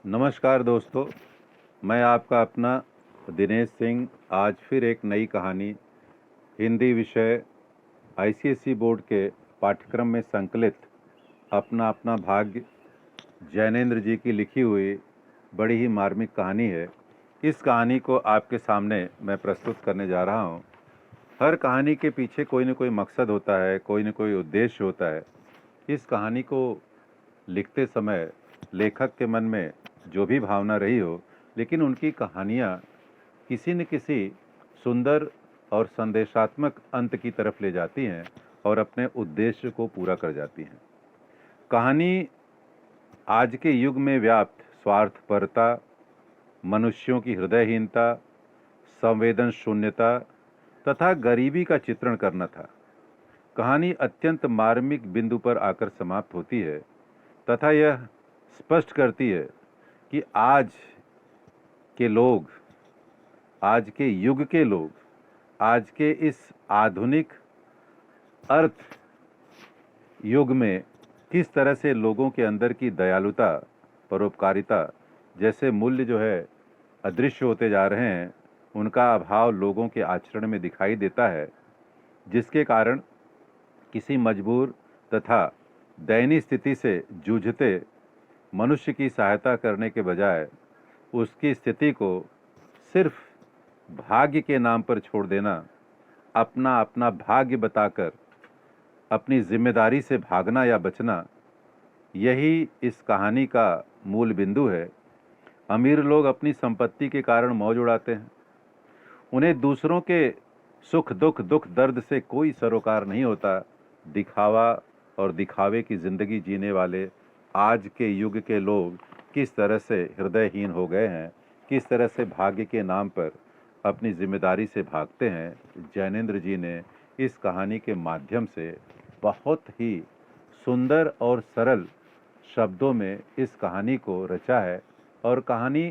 नमस्कार दोस्तों, मैं आपका अपना दिनेश सिंह आज फिर एक नई कहानी हिंदी विषय आईसीएसई बोर्ड के पाठ्यक्रम में संकलित अपना अपना भाग्य जैनेन्द्र जी की लिखी हुई बड़ी ही मार्मिक कहानी है। इस कहानी को आपके सामने मैं प्रस्तुत करने जा रहा हूँ। हर कहानी के पीछे कोई न कोई मकसद होता है, कोई न कोई उद्देश्य होता है। इस कहानी को लिखते समय लेखक के मन में जो भी भावना रही हो, लेकिन उनकी कहानियाँ किसी न किसी सुंदर और संदेशात्मक अंत की तरफ ले जाती हैं और अपने उद्देश्य को पूरा कर जाती हैं। कहानी आज के युग में व्याप्त स्वार्थपरता, मनुष्यों की हृदयहीनता, संवेदन शून्यता तथा गरीबी का चित्रण करना था। कहानी अत्यंत मार्मिक बिंदु पर आकर समाप्त होती है तथा यह स्पष्ट करती है कि आज के लोग, आज के युग के लोग, आज के इस आधुनिक अर्थ युग में किस तरह से लोगों के अंदर की दयालुता, परोपकारिता जैसे मूल्य जो है अदृश्य होते जा रहे हैं, उनका अभाव लोगों के आचरण में दिखाई देता है, जिसके कारण किसी मजबूर तथा दयनीय स्थिति से जूझते मनुष्य की सहायता करने के बजाय उसकी स्थिति को सिर्फ भाग्य के नाम पर छोड़ देना, अपना अपना भाग्य बताकर अपनी जिम्मेदारी से भागना या बचना, यही इस कहानी का मूल बिंदु है। अमीर लोग अपनी संपत्ति के कारण मौज उड़ाते हैं। उन्हें दूसरों के सुख दुख, दुख दर्द से कोई सरोकार नहीं होता। दिखावा और दिखावे की जिंदगी जीने वाले आज के युग के लोग किस तरह से हृदयहीन हो गए हैं, किस तरह से भाग्य के नाम पर अपनी जिम्मेदारी से भागते हैं। जैनेन्द्र जी ने इस कहानी के माध्यम से बहुत ही सुंदर और सरल शब्दों में इस कहानी को रचा है और कहानी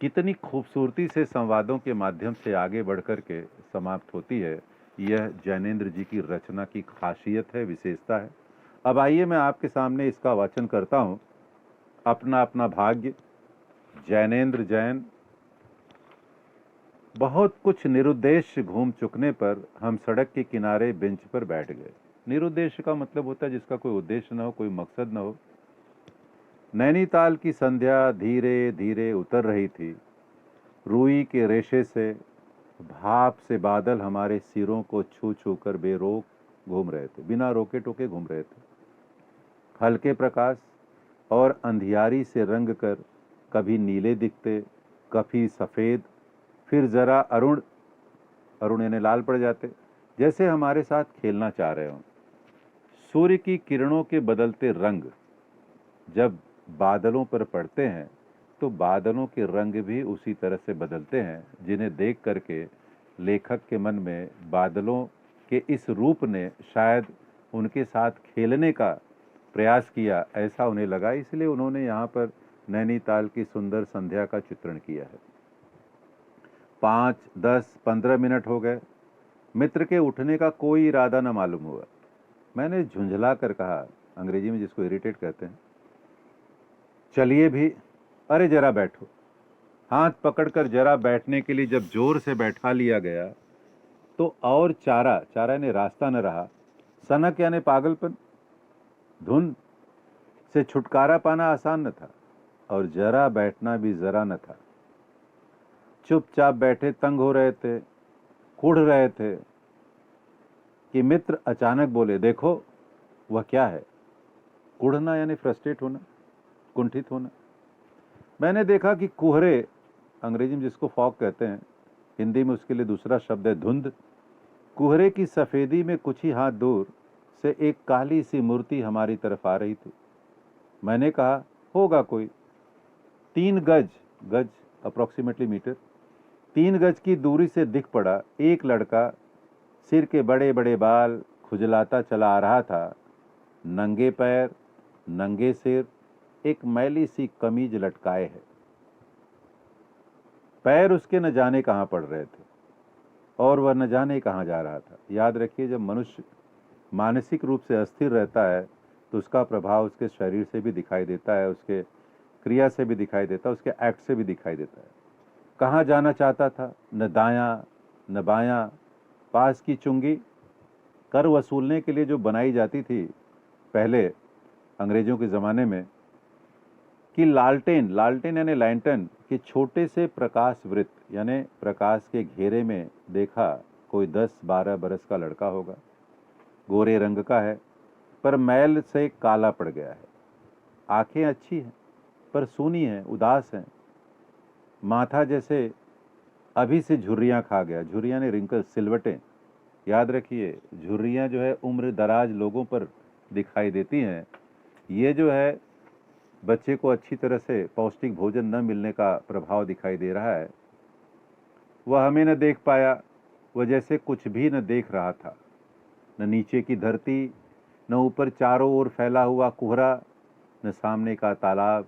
कितनी खूबसूरती से संवादों के माध्यम से आगे बढ़कर के समाप्त होती है, यह जैनेन्द्र जी की रचना की खासियत है, विशेषता है। अब आइए मैं आपके सामने इसका वाचन करता हूँ। अपना अपना भाग्य, जैनेन्द्र जैन। बहुत कुछ निरुद्देश्य घूम चुकने पर हम सड़क के किनारे बेंच पर बैठ गए। निरुद्देश्य का मतलब होता है जिसका कोई उद्देश्य न हो, कोई मकसद न हो। नैनीताल की संध्या धीरे धीरे उतर रही थी। रुई के रेशे से, भाप से बादल हमारे सिरों को छू छू कर बेरोक घूम रहे थे, बिना रोके टोके घूम रहे थे। हल्के प्रकाश और अंधियारी से रंग कर कभी नीले दिखते, कभी सफ़ेद, फिर ज़रा अरुण यानी लाल पड़ जाते, जैसे हमारे साथ खेलना चाह रहे हों। सूर्य की किरणों के बदलते रंग जब बादलों पर पड़ते हैं तो बादलों के रंग भी उसी तरह से बदलते हैं, जिन्हें देख करके लेखक के मन में बादलों के इस रूप ने शायद उनके साथ खेलने का प्रयास किया, ऐसा उन्हें लगा। इसलिए उन्होंने यहाँ पर नैनीताल की सुंदर संध्या का चित्रण किया है। 5, 10, 15 मिनट हो गए। मित्र के उठने का कोई इरादा न मालूम हुआ। मैंने झुंझला कर कहा, अंग्रेजी में जिसको इरिटेट कहते हैं, चलिए भी। अरे जरा बैठो। हाथ पकड़कर जरा बैठने के लिए जब जोर से बैठा लिया गया तो और चारा यानी रास्ता न रहा। सनक यानी पागलपन। धुन से छुटकारा पाना आसान न था और जरा बैठना भी जरा न था। चुपचाप बैठे तंग हो रहे थे, कुढ़ रहे थे कि मित्र अचानक बोले, देखो वह क्या है। कुढ़ना यानी फ्रस्ट्रेट होना, कुंठित होना। मैंने देखा कि कुहरे, अंग्रेजी में जिसको फॉग कहते हैं, हिंदी में उसके लिए दूसरा शब्द है धुंध। कुहरे की सफेदी में कुछ ही हाथ दूर से एक काली सी मूर्ति हमारी तरफ आ रही थी। मैंने कहा, होगा कोई। 3 गज अप्रोक्सीमेटली मीटर, 3 गज की दूरी से दिख पड़ा एक लड़का, सिर के बड़े बड़े बाल खुजलाता चला आ रहा था। नंगे पैर, नंगे सिर, एक मैली सी कमीज लटकाए है। पैर उसके न जाने कहाँ पड़ रहे थे और वह न जाने कहाँ जा रहा था। याद रखिए, जब मनुष्य मानसिक रूप से अस्थिर रहता है तो उसका प्रभाव उसके शरीर से भी दिखाई देता है, उसके क्रिया से भी दिखाई देता है, उसके एक्ट से भी दिखाई देता है। कहाँ जाना चाहता था, न दायां न बायां, पास की चुंगी। कर वसूलने के लिए जो बनाई जाती थी पहले अंग्रेजों के ज़माने में, कि लालटेन, लालटेन यानी लैंटर्न के छोटे से प्रकाश वृत्त यानी प्रकाश के घेरे में देखा कोई 10-12 बरस का लड़का होगा, गोरे रंग का है पर मैल से काला पड़ गया है। आंखें अच्छी हैं पर सूनी हैं, उदास हैं। माथा जैसे अभी से झुर्रियाँ खा गया। झुर्रियाँ ने रिंकल, सिलवटें। याद रखिए, झुर्रियाँ जो है उम्र दराज लोगों पर दिखाई देती हैं। ये जो है बच्चे को अच्छी तरह से पौष्टिक भोजन न मिलने का प्रभाव दिखाई दे रहा है। वह हमें न देख पाया, वह जैसे कुछ भी न देख रहा था, न नीचे की धरती, न ऊपर चारों ओर फैला हुआ कोहरा, न सामने का तालाब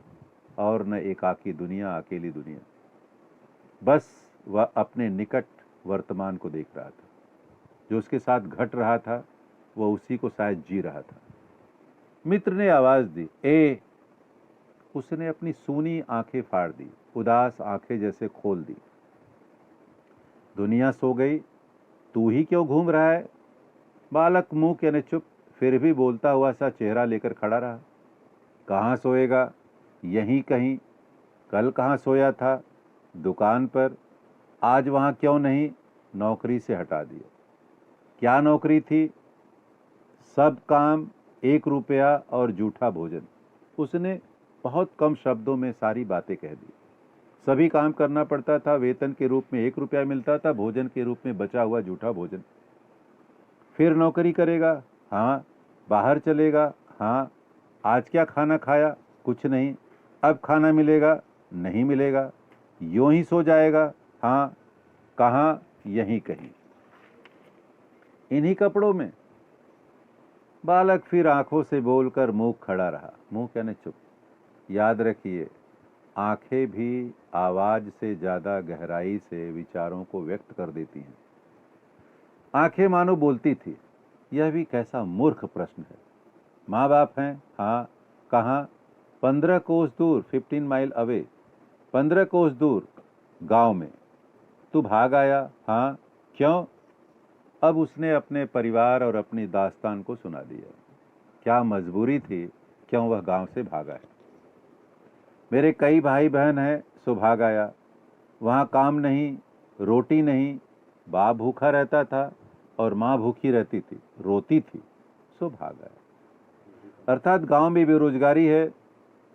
और न एकाकी दुनिया, अकेली दुनिया। बस वह अपने निकट वर्तमान को देख रहा था। जो उसके साथ घट रहा था वह उसी को शायद जी रहा था। मित्र ने आवाज दी, ए। उसने अपनी सूनी आंखें फाड़ दी, उदास आंखें जैसे खोल दी। दुनिया सो गई, तू ही क्यों घूम रहा है? बालक मुंह कहने चुप, फिर भी बोलता हुआ सा चेहरा लेकर खड़ा रहा। कहाँ सोएगा? यहीं कहीं। कल कहाँ सोया था? दुकान पर। आज वहाँ क्यों नहीं? नौकरी से हटा दिया। क्या नौकरी थी? सब काम, 1 रुपया और जूठा भोजन। उसने बहुत कम शब्दों में सारी बातें कह दी। सभी काम करना पड़ता था, वेतन के रूप में 1 रुपया मिलता था, भोजन के रूप में बचा हुआ जूठा भोजन। फिर नौकरी करेगा? हाँ। बाहर चलेगा? हाँ। आज क्या खाना खाया? कुछ नहीं। अब खाना मिलेगा? नहीं मिलेगा। यूं ही सो जाएगा? हाँ। कहाँ? यहीं कहीं। इन्हीं कपड़ों में। बालक फिर आंखों से बोलकर मुंह खड़ा रहा। मुंह कहने चुप। याद रखिए, आंखें भी आवाज से ज्यादा गहराई से विचारों को व्यक्त कर देती हैं। आंखें मानो बोलती थी, यह भी कैसा मूर्ख प्रश्न है। माँ बाप हैं? हाँ। कहाँ? 15 कोस दूर, 15 माइल अवे। 15 कोस दूर, गांव में। तू भाग आया? हाँ। क्यों? अब उसने अपने परिवार और अपनी दास्तान को सुना दिया। क्या मजबूरी थी, क्यों वह गांव से भागा है? मेरे कई भाई बहन हैं, सो भाग आया। वहाँ काम नहीं, रोटी नहीं, बाप भूखा रहता था और माँ भूखी रहती थी, रोती थी, सो भाग आया। अर्थात गांव में बेरोजगारी है,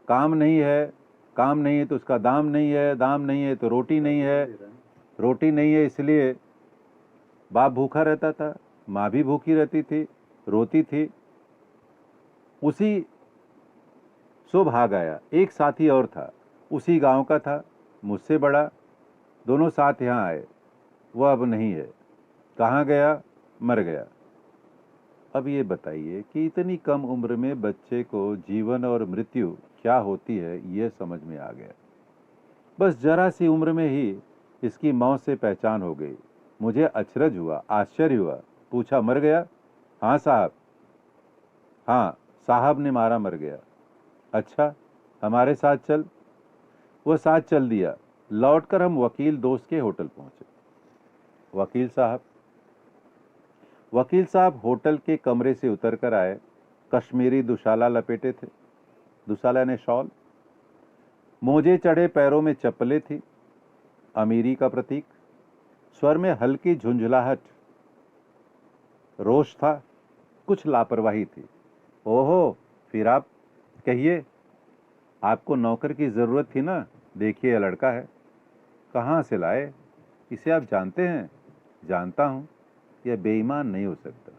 काम नहीं है, काम नहीं है तो उसका दाम नहीं है, दाम नहीं है तो रोटी नहीं है, रोटी नहीं है इसलिए बाप भूखा रहता था, माँ भी भूखी रहती थी, रोती थी, उसी सो भाग आया। एक साथी और था, उसी गांव का था, मुझसे बड़ा। दोनों साथ यहाँ आए। वह अब नहीं है। कहाँ गया? मर गया। अब ये बताइए कि इतनी कम उम्र में बच्चे को जीवन और मृत्यु क्या होती है ये समझ में आ गया। बस जरा सी उम्र में ही इसकी मौत से पहचान हो गई। मुझे अचरज हुआ, आश्चर्य हुआ। पूछा, मर गया? हाँ साहब। हाँ, साहब ने मारा, मर गया। अच्छा, हमारे साथ चल। वो साथ चल दिया। लौटकर हम वकील दोस्त के होटल पहुंचे। वकील साहब होटल के कमरे से उतर कर आए। कश्मीरी दुशाला लपेटे थे, दुशाला ने शॉल, मोजे चढ़े, पैरों में चप्पलें थी, अमीरी का प्रतीक। स्वर में हल्की झुंझलाहट, रोष था, कुछ लापरवाही थी। ओहो, फिर आप कहिए, आपको नौकर की जरूरत थी ना? देखिए यह लड़का है। कहाँ से लाए? इसे आप जानते हैं? जानता हूं, यह बेईमान नहीं हो सकता।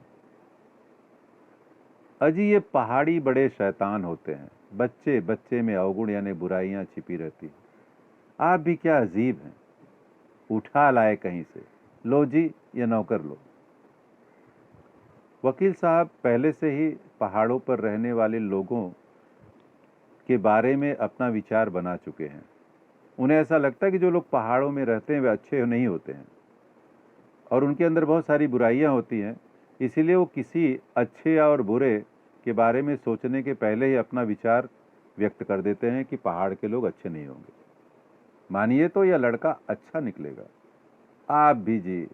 अजी, ये पहाड़ी बड़े शैतान होते हैं। बच्चे बच्चे में अवगुण यानी बुराइयां छिपी रहती हैं। आप भी क्या अजीब हैं। उठा लाए कहीं से। लो जी, ये नौकर लो। वकील साहब पहले से ही पहाड़ों पर रहने वाले लोगों के बारे में अपना विचार बना चुके हैं। उन्हें ऐसा लगता है कि जो लोग पहाड़ों में रहते हैं वे अच्छे नहीं होते हैं और उनके अंदर बहुत सारी बुराइयां होती हैं। इसीलिए वो किसी अच्छे और बुरे के बारे में सोचने के पहले ही अपना विचार व्यक्त कर देते हैं कि पहाड़ के लोग अच्छे नहीं होंगे। मानिए तो यह लड़का अच्छा निकलेगा, आप भी जी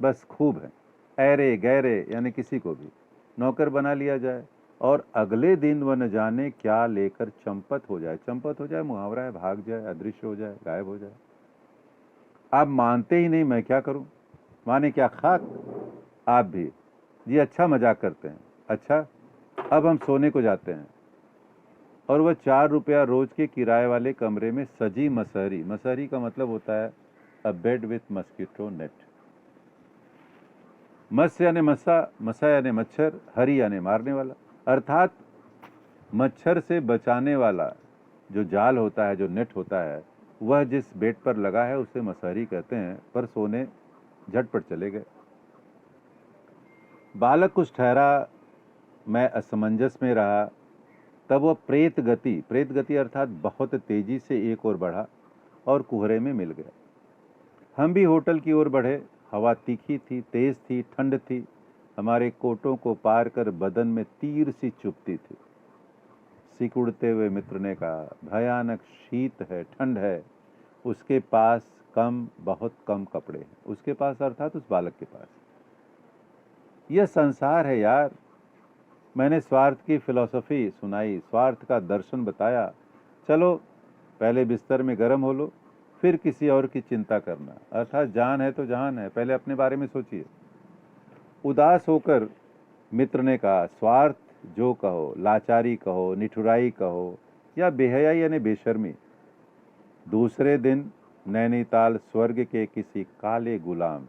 बस खूब हैं, ऐरे गैरे यानी किसी को भी नौकर बना लिया जाए और अगले दिन वह न जाने क्या लेकर चंपत हो जाए। चंपत हो जाए मुहावरा है, भाग जाए, अदृश्य हो जाए, गायब हो जाए। आप मानते ही नहीं, मैं क्या करूं, माने क्या खाक। आप भी जी अच्छा मजाक करते हैं। अच्छा, अब हम सोने को जाते हैं। और वह 4 रुपया रोज के किराए वाले कमरे में सजी मसहरी, मसहरी का मतलब होता है अ बेड विथ मस्कीटो नेट। मस यानी मस्सा, मसा यानी मच्छर, हरी यानी मारने वाला, अर्थात मच्छर से बचाने वाला जो जाल होता है, जो नेट होता है, वह जिस बेड पर लगा है उसे मसहरी कहते हैं। पर सोने झटपट चले गए। बालक कुछ ठहरा, मैं असमंजस में रहा। तब वह प्रेत गति अर्थात बहुत तेजी से एक ओर बढ़ा और कुहरे में मिल गया। हम भी होटल की ओर बढ़े। हवा तीखी थी, तेज थी, ठंड थी, हमारे कोटों को पार कर बदन में तीर सी चुभती थी। सिकुड़ते हुए मित्र ने कहा, भयानक शीत है, ठंड है, उसके पास बहुत कम कपड़े हैं। उसके पास अर्थात उस बालक के पास। यह संसार है यार। मैंने स्वार्थ की फिलॉसफी सुनाई, स्वार्थ का दर्शन बताया। चलो पहले बिस्तर में गर्म हो लो, फिर किसी और की चिंता करना। अर्थात जान है तो जहान है, पहले अपने बारे में सोचिए। उदास होकर मित्र ने कहा, स्वार्थ जो कहो, लाचारी कहो, निठुराई कहो या बेहयाई यानी बेशर्मी। दूसरे दिन नैनीताल स्वर्ग के किसी काले गुलाम,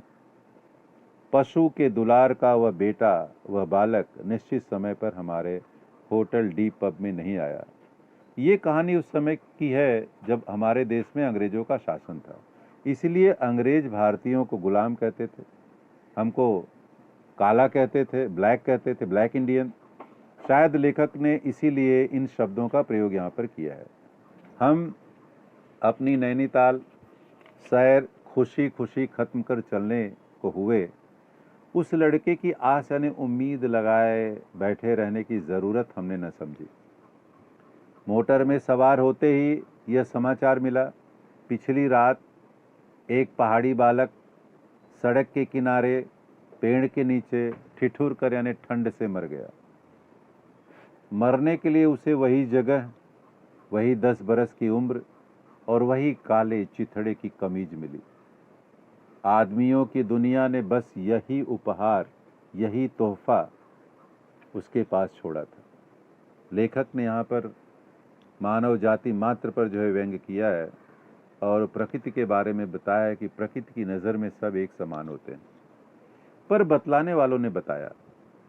पशु के दुलार का वह बेटा, वह बालक निश्चित समय पर हमारे होटल डी पब में नहीं आया। ये कहानी उस समय की है जब हमारे देश में अंग्रेजों का शासन था। इसलिए अंग्रेज भारतीयों को गुलाम कहते थे, हमको काला कहते थे, ब्लैक कहते थे, ब्लैक इंडियन। शायद लेखक ने इसीलिए इन शब्दों का प्रयोग यहाँ पर किया है। हम अपनी नैनीताल सैर खुशी खुशी खत्म कर चलने को हुए। उस लड़के की आस यानी उम्मीद लगाए बैठे रहने की ज़रूरत हमने न समझी। मोटर में सवार होते ही यह समाचार मिला, पिछली रात एक पहाड़ी बालक सड़क के किनारे पेड़ के नीचे ठिठुर कर यानी ठंड से मर गया। मरने के लिए उसे वही जगह, वही 10 बरस की उम्र और वही काले चिथड़े की कमीज मिली। आदमियों की दुनिया ने बस यही उपहार, यही तोहफा उसके पास छोड़ा था। लेखक ने यहाँ पर मानव जाति मात्र पर जो है व्यंग किया है और प्रकृति के बारे में बताया है कि प्रकृति की नज़र में सब एक समान होते हैं। पर बतलाने वालों ने बताया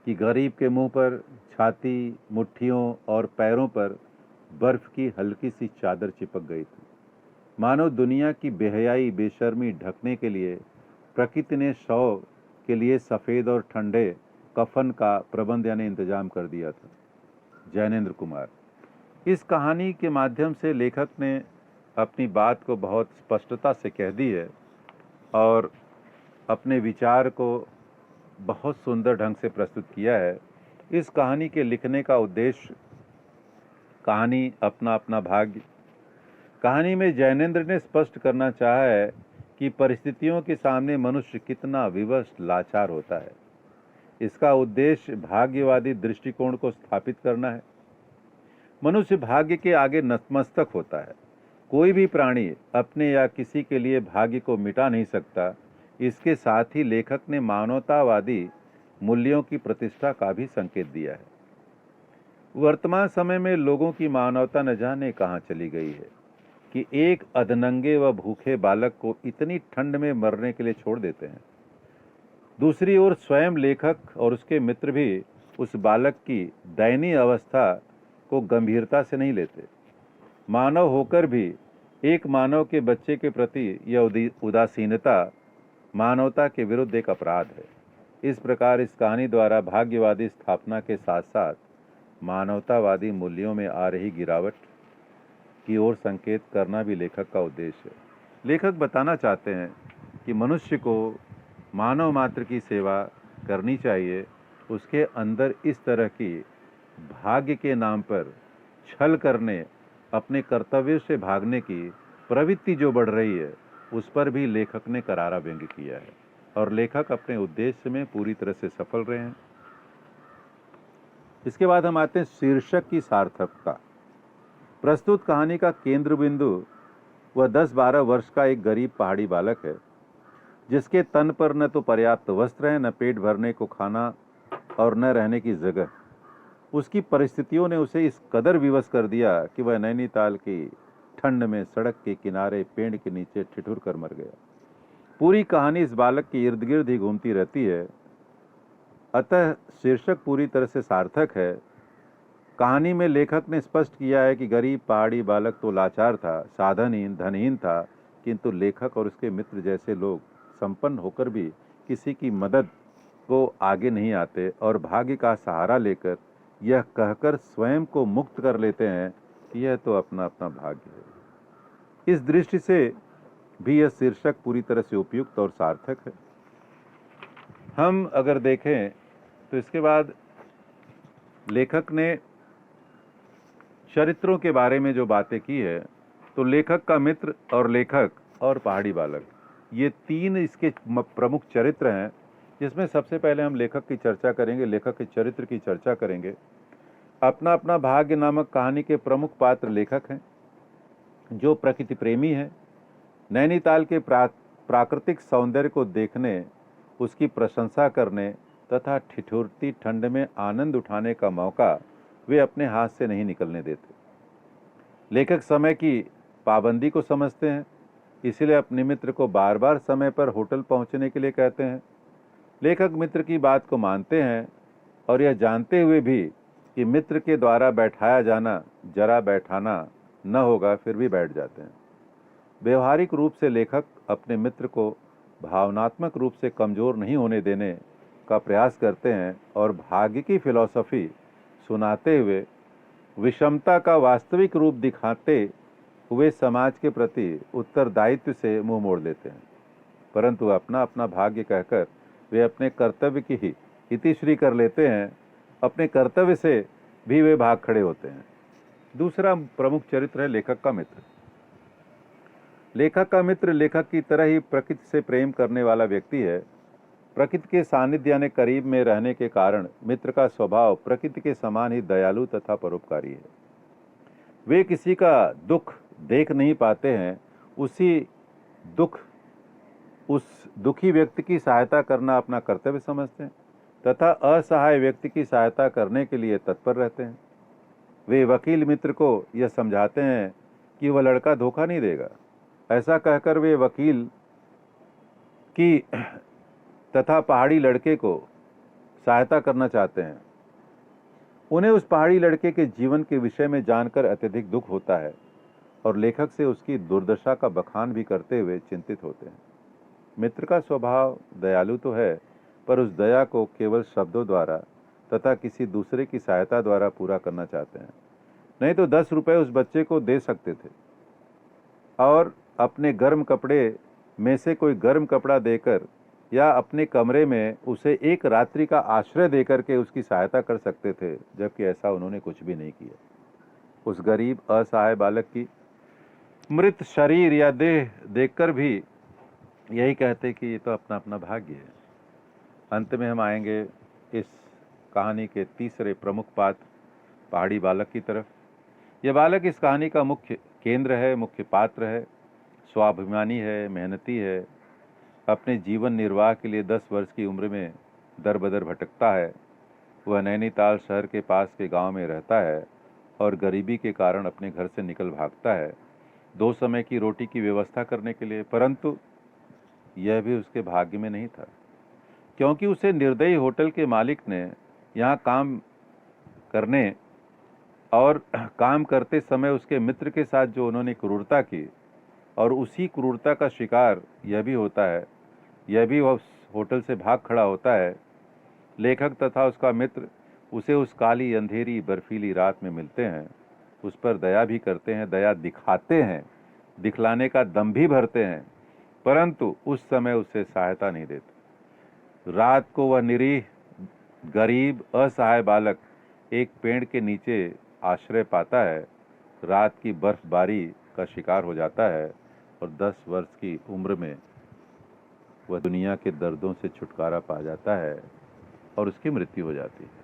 कि गरीब के मुंह पर, छाती, मुट्ठियों और पैरों पर बर्फ की हल्की सी चादर चिपक गई थी। मानो दुनिया की बेहयाई, बेशर्मी ढकने के लिए प्रकृति ने शव के लिए सफ़ेद और ठंडे कफन का प्रबंध यानी इंतजाम कर दिया था। जैनेंद्र कुमार। इस कहानी के माध्यम से लेखक ने अपनी बात को बहुत स्पष्टता से कह दी है और अपने विचार को बहुत सुंदर ढंग से प्रस्तुत किया है। इस कहानी के लिखने का उद्देश्य, कहानी अपना अपना भाग्य। कहानी में जैनेंद्र ने स्पष्ट करना चाहा है कि परिस्थितियों के सामने मनुष्य कितना विवश, लाचार होता है। इसका उद्देश्य भाग्यवादी दृष्टिकोण को स्थापित करना है। मनुष्य भाग्य के आगे नतमस्तक होता है। कोई भी प्राणी अपने या किसी के लिए भाग्य को मिटा नहीं सकता। इसके साथ ही लेखक ने मानवतावादी मूल्यों की प्रतिष्ठा का भी संकेत दिया है। वर्तमान समय में लोगों की मानवता न जाने कहाँ चली गई है कि एक अधनंगे व भूखे बालक को इतनी ठंड में मरने के लिए छोड़ देते हैं। दूसरी ओर स्वयं लेखक और उसके मित्र भी उस बालक की दयनीय अवस्था को गंभीरता से नहीं लेते। मानव होकर भी एक मानव के बच्चे के प्रति यह उदासीनता मानवता के विरुद्ध एक अपराध है। इस प्रकार इस कहानी द्वारा भाग्यवादी स्थापना के साथ साथ मानवतावादी मूल्यों में आ रही गिरावट की ओर संकेत करना भी लेखक का उद्देश्य है। लेखक बताना चाहते हैं कि मनुष्य को मानव मात्र की सेवा करनी चाहिए। उसके अंदर इस तरह की भाग्य के नाम पर छल करने अपने कर्तव्य से भागने की प्रवृत्ति जो बढ़ रही है, उस पर भी लेखक ने करारा व्यंग्य किया है और लेखक अपने उद्देश्य में पूरी तरह से सफल रहे हैं। इसके बाद हम आते हैं शीर्षक की सार्थकता। प्रस्तुत कहानी का केंद्र बिंदु वह 10-12 वर्ष का एक गरीब पहाड़ी बालक है, जिसके तन पर न तो पर्याप्त वस्त्र है, न पेट भरने को खाना और न रहने की जगह। उसकी परिस्थितियों ने उसे इस कदर विवश कर दिया कि वह नैनीताल की ठंड में सड़क के किनारे पेड़ के नीचे ठिठुर कर मर गया। पूरी कहानी इस बालक के इर्द गिर्द ही घूमती रहती है, अतः शीर्षक पूरी तरह से सार्थक है। कहानी में लेखक ने स्पष्ट किया है कि गरीब पहाड़ी बालक तो लाचार था, साधनहीन, धनहीन था, किंतु लेखक और उसके मित्र जैसे लोग संपन्न होकर भी किसी की मदद को आगे नहीं आते और भाग्य का सहारा लेकर यह कहकर स्वयं को मुक्त कर लेते हैं कि यह तो अपना अपना भाग्य है। इस दृष्टि से भी यह शीर्षक पूरी तरह से उपयुक्त और सार्थक है। हम अगर देखें तो इसके बाद लेखक ने चरित्रों के बारे में जो बातें की है, तो लेखक का मित्र और लेखक और पहाड़ी बालक, ये तीन इसके प्रमुख चरित्र हैं, जिसमें सबसे पहले हम लेखक की चर्चा करेंगे, लेखक के चरित्र की चर्चा करेंगे। अपना अपना भाग्य नामक कहानी के प्रमुख पात्र लेखक हैं, जो प्रकृति प्रेमी हैं। नैनीताल के प्राकृतिक सौंदर्य को देखने, उसकी प्रशंसा करने तथा ठिठुरती ठंड में आनंद उठाने का मौका वे अपने हाथ से नहीं निकलने देते। लेखक समय की पाबंदी को समझते हैं, इसलिए अपने मित्र को बार बार समय पर होटल पहुंचने के लिए कहते हैं। लेखक मित्र की बात को मानते हैं और यह जानते हुए भी कि मित्र के द्वारा बैठाया जाना जरा बैठाना न होगा, फिर भी बैठ जाते हैं। व्यवहारिक रूप से लेखक अपने मित्र को भावनात्मक रूप से कमजोर नहीं होने देने का प्रयास करते हैं और भाग्य की फिलॉसफी सुनाते हुए विषमता का वास्तविक रूप दिखाते हुए समाज के प्रति उत्तरदायित्व से मुंह मोड़ लेते हैं, परंतु अपना अपना भाग्य कहकर वे अपने कर्तव्य की ही इतिश्री कर लेते हैं। अपने कर्तव्य से भी वे भाग खड़े होते हैं। दूसरा प्रमुख चरित्र है लेखक का मित्र। लेखक का मित्र लेखक की तरह ही प्रकृति से प्रेम करने वाला व्यक्ति है। प्रकृति के सानिध्य यानी करीब में रहने के कारण मित्र का स्वभाव प्रकृति के समान ही दयालु तथा परोपकारी है। वे किसी का दुख देख नहीं पाते हैं, उस दुखी व्यक्ति की सहायता करना अपना कर्तव्य समझते हैं तथा असहाय व्यक्ति की सहायता करने के लिए तत्पर रहते हैं। वे वकील मित्र को यह समझाते हैं कि वह लड़का धोखा नहीं देगा। ऐसा कहकर वे वकील की तथा पहाड़ी लड़के को सहायता करना चाहते हैं। उन्हें उस पहाड़ी लड़के के जीवन के विषय में जानकर अत्यधिक दुख होता है और लेखक से उसकी दुर्दशा का बखान भी करते हुए चिंतित होते हैं। मित्र का स्वभाव दयालु तो है, पर उस दया को केवल शब्दों द्वारा तथा किसी दूसरे की सहायता द्वारा पूरा करना चाहते हैं। नहीं तो 10 रुपए उस बच्चे को दे सकते थे और अपने गर्म कपड़े में से कोई गर्म कपड़ा देकर या अपने कमरे में उसे एक रात्रि का आश्रय देकर के उसकी सहायता कर सकते थे, जबकि ऐसा उन्होंने कुछ भी नहीं किया। उस गरीब असहाय बालक की मृत शरीर या देह देखकर भी यही कहते कि ये तो अपना अपना भाग्य है। अंत में हम आएंगे इस कहानी के तीसरे प्रमुख पात्र पहाड़ी बालक की तरफ। यह बालक इस कहानी का मुख्य केंद्र है, मुख्य पात्र है। स्वाभिमानी है, मेहनती है, अपने जीवन निर्वाह के लिए 10 वर्ष की उम्र में दर बदर भटकता है। वह नैनीताल शहर के पास के गांव में रहता है और गरीबी के कारण अपने घर से निकल भागता है 2 समय की रोटी की व्यवस्था करने के लिए, परंतु यह भी उसके भाग्य में नहीं था, क्योंकि उसे निर्दयी होटल के मालिक ने यहाँ काम करने और काम करते समय उसके मित्र के साथ जो उन्होंने क्रूरता की, और उसी क्रूरता का शिकार यह भी होता है, यह भी वह होटल से भाग खड़ा होता है। लेखक तथा उसका मित्र उसे उस काली अंधेरी बर्फीली रात में मिलते हैं, उस पर दया भी करते हैं, दया दिखाते हैं, दिखलाने का दम भी भरते हैं, परंतु उस समय उसे सहायता नहीं देते। रात को वह निरीह गरीब असहाय बालक एक पेड़ के नीचे आश्रय पाता है। रात की बर्फबारी का शिकार हो जाता है और 10 वर्ष की उम्र में वह दुनिया के दर्दों से छुटकारा पा जाता है और उसकी मृत्यु हो जाती है।